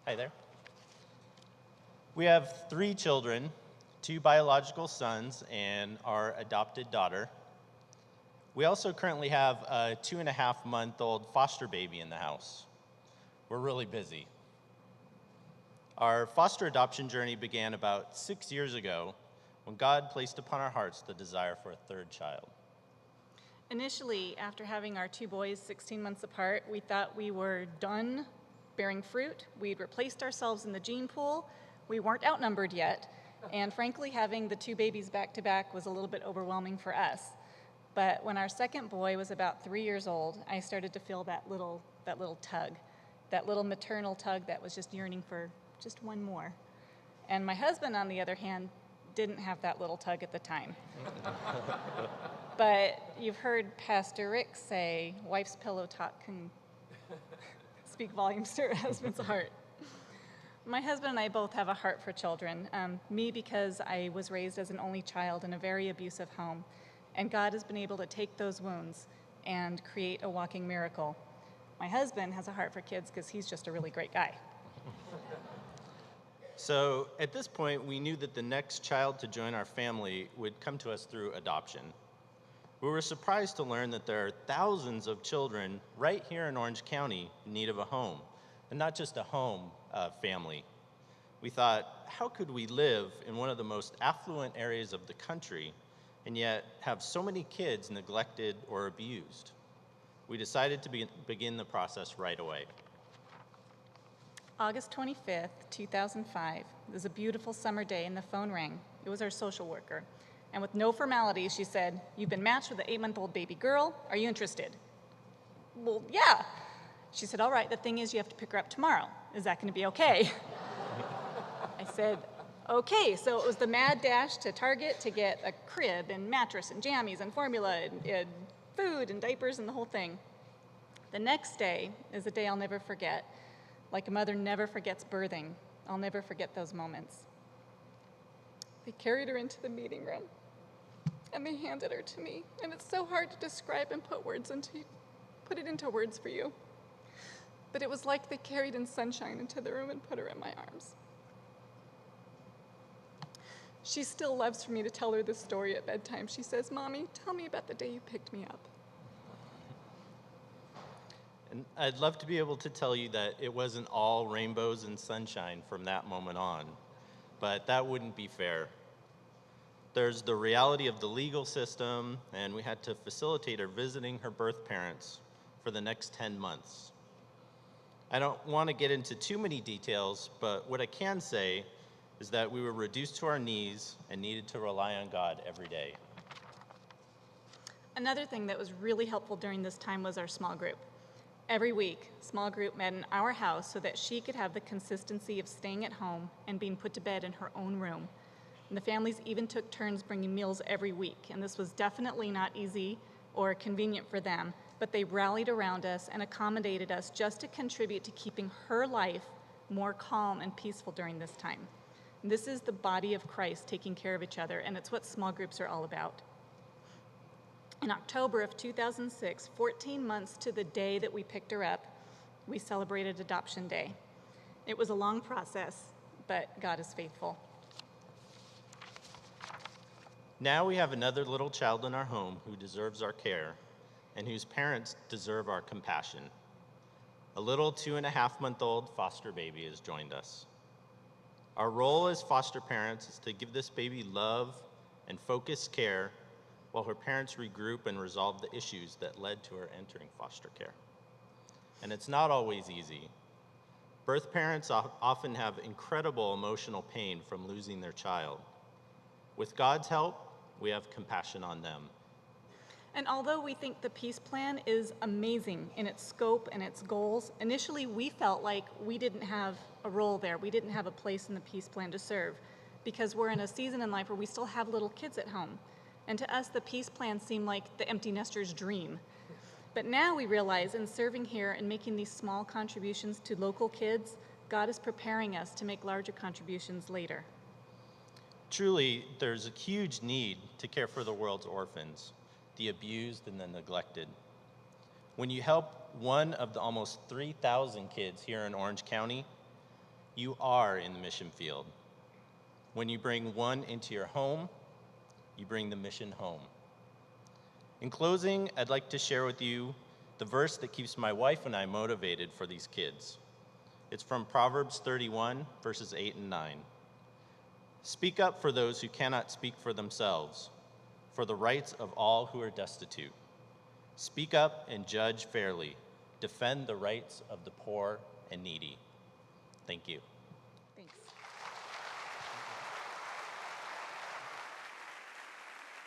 Hi there. We have 3 children, 2 biological sons and our adopted daughter. We also currently have a 2.5-month-old foster baby in the house. We're really busy. Our foster adoption journey began about 6 years ago when God placed upon our hearts the desire for a 3rd child. Initially, after having our 2 boys 16 months apart, we thought we were done bearing fruit. We'd replaced ourselves in the gene pool. We weren't outnumbered yet. And frankly, having the 2 babies back to back was a little bit overwhelming for us. But when our second boy was about 3 years old, I started to feel that little tug, that little maternal tug that was just yearning for just one more. And my husband, on the other hand, didn't have that little tug at the time. But you've heard Pastor Rick say, wife's pillow talk can speak volumes to her husband's heart. My husband and I both have a heart for children. Me because I was raised as an only child in a very abusive home, and God has been able to take those wounds and create a walking miracle. My husband has a heart for kids because he's just a really great guy. So at this point, we knew that the next child to join our family would come to us through adoption. We were surprised to learn that there are thousands of children right here in Orange County in need of a home, and not just a home, family. We thought, how could we live in one of the most affluent areas of the country and yet have so many kids neglected or abused? We decided to begin the process right away. August 25th, 2005, it was a beautiful summer day and the phone rang. It was our social worker. And with no formalities, she said, "You've been matched with an 8-month-old baby girl. Are you interested?" Well, yeah. She said, "All right, the thing is you have to pick her up tomorrow. Is that going to be okay?" I said, okay. So it was the mad dash to Target to get a crib and mattress and jammies and formula and food and diapers and the whole thing. The next day is a day I'll never forget. Like a mother never forgets birthing, I'll never forget those moments. They carried her into the meeting room, and they handed her to me, and it's so hard to describe and put it into words for you. But it was like they carried in sunshine into the room and put her in my arms. She still loves for me to tell her this story at bedtime. She says, "Mommy, tell me about the day you picked me up." And I'd love to be able to tell you that it wasn't all rainbows and sunshine from that moment on, but that wouldn't be fair. There's the reality of the legal system, and we had to facilitate her visiting her birth parents for the next 10 months. I don't want to get into too many details, but what I can say is that we were reduced to our knees and needed to rely on God every day. Another thing that was really helpful during this time was our small group. Every week, small group met in our house so that she could have the consistency of staying at home and being put to bed in her own room. And the families even took turns bringing meals every week, and this was definitely not easy or convenient for them, but they rallied around us and accommodated us just to contribute to keeping her life more calm and peaceful during this time. And this is the body of Christ taking care of each other, and it's what small groups are all about. In October of 2006, 14 months to the day that we picked her up, we celebrated Adoption Day. It was a long process, but God is faithful. Now we have another little child in our home who deserves our care and whose parents deserve our compassion. A little 2.5-month-old foster baby has joined us. Our role as foster parents is to give this baby love and focused care while her parents regroup and resolve the issues that led to her entering foster care. And it's not always easy. Birth parents often have incredible emotional pain from losing their child. With God's help, we have compassion on them. And although we think the Peace Plan is amazing in its scope and its goals, initially we felt like we didn't have a role there. We didn't have a place in the Peace Plan to serve because we're in a season in life where we still have little kids at home. And to us, the Peace Plan seemed like the empty nester's dream. But now we realize in serving here and making these small contributions to local kids, God is preparing us to make larger contributions later. Truly, there's a huge need to care for the world's orphans, the abused and the neglected. When you help one of the almost 3,000 kids here in Orange County, You are in the mission field. When you bring one into your home, you bring the mission home. In closing, I'd like to share with you the verse that keeps my wife and I motivated for these kids. It's from Proverbs 31, verses 8 and 9. Speak up for those who cannot speak for themselves, for the rights of all who are destitute. Speak up and judge fairly. Defend the rights of the poor and needy. Thank you.